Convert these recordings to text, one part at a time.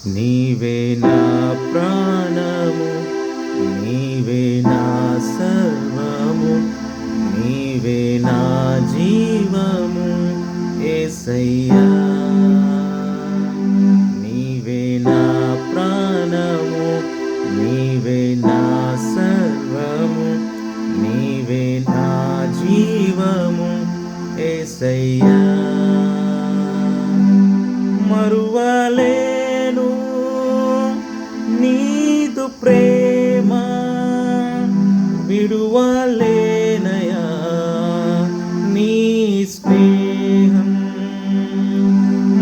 నీవే నా ప్రాణము, నీవే నా సర్వము, నీవే నా జీవము యేసయ్యా. నీవే నా ప్రాణము, నీవే నా సర్వము, నీవే నా జీవము యేసయ్యా. మరువలేను నీదు ప్రేమ, విడువలేనయా నీ స్నేహం.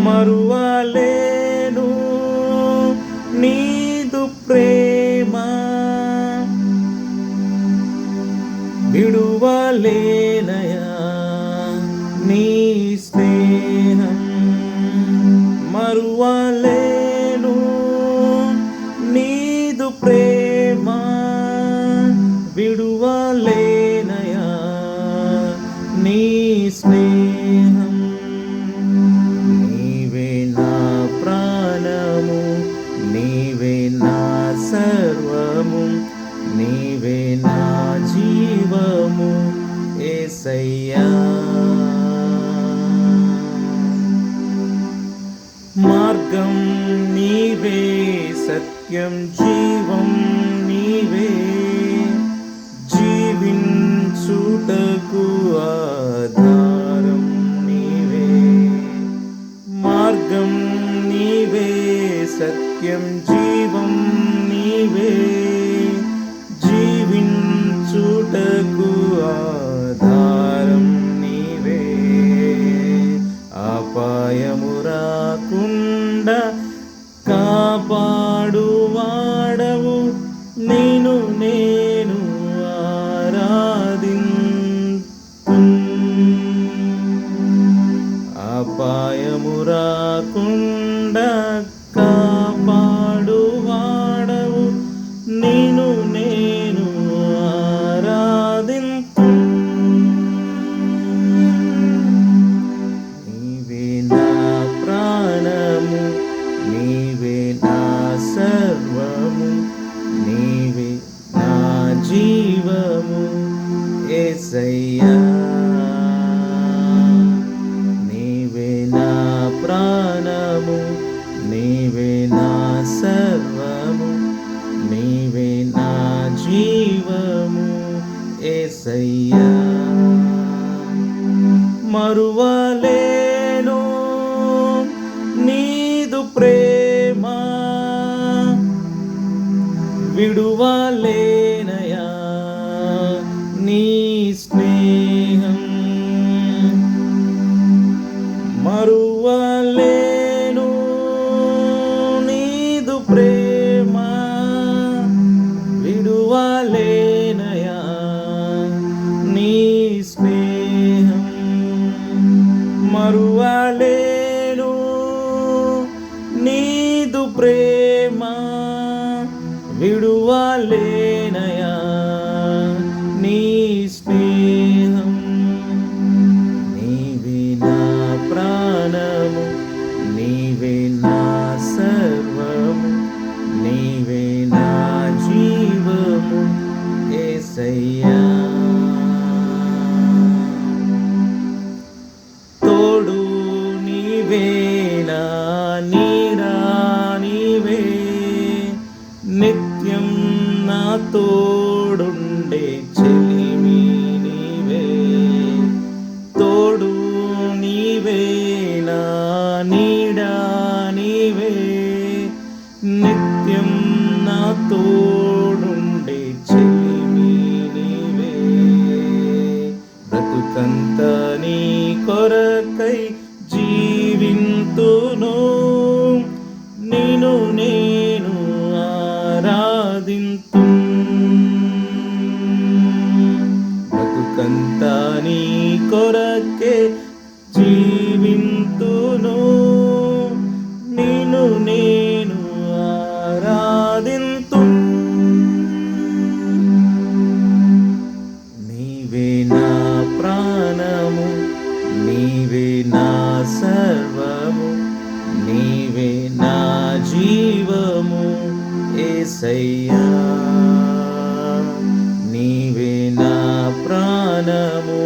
మరువలేను నీదు ప్రేమ, విడువలేనయా నీ స్నేహం. మరువలేను నీదు ప్రేమ, విడువలేనయా నీ స్నేహం. నీవే నా ప్రాణము, నీవే నా సర్వము, నీవే నా జీవము యేసయ్యా. మార్గం నీవే, సత్యం జీవం నీవే, జీవించుటకు ఆధారం నీవే. మార్గం నీవే, సత్యం జీవం నీవే, జీవించుటకు ఆధారం నీవే. అపాయము రాకుండా కాపాడు వాడవు, నేను ఆరాధింతున్. అపాయము రాకుండా కాపాడు వాడవు, నేను ఆరాధింతున్. నీవే నా ప్రాణము, నీవే నా సర్వము, నీవే నా జీవము యేసయ్యా. నీవే నా ప్రాణము, నీవే నా సర్వము, నీవే నా జీవము యేసయ్యా. మరువలేను నీదు ప్రేమ, విడువలేనయా నీ స్నేహం. మరువలేను నీదు ప్రేమ, విడువలేనయా నీ స్నేహం. మరువలేను నీదు ప్రేమ, విడువలేనయా నీ స్నేహం. నీవే నా ప్రాణము, నీవే నా సర్వము, నీవే నా జీవము యేసయ్యా. తోడు నీవే, నా నీడా నీవే, నిత్యం నా తోడుండే చెలిమి నీవే. తోడు నీవే, నా నీడా నీవే, నిత్యం నా తోడుండే చెలిమి నీవే. బ్రతుకంత నీ కొరకై జీవింతును, నేను ఆరాధింతున్. బ్రతుకంతా నీ కొరకే జీవింతును, నేను ఆరాధింతున్. నీవే నా ప్రాణము, నీవే నా సర్వము, నీవే నా జీవము యేసయ్యా నీవే నా ప్రాణము,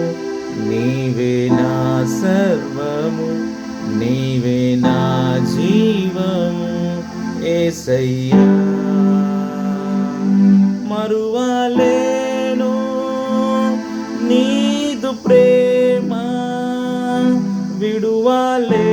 నీవే నా సర్వము, నీవే నా జీవము యేసయ్యా. మరువలేను నీదు ప్రేమ, విడువలే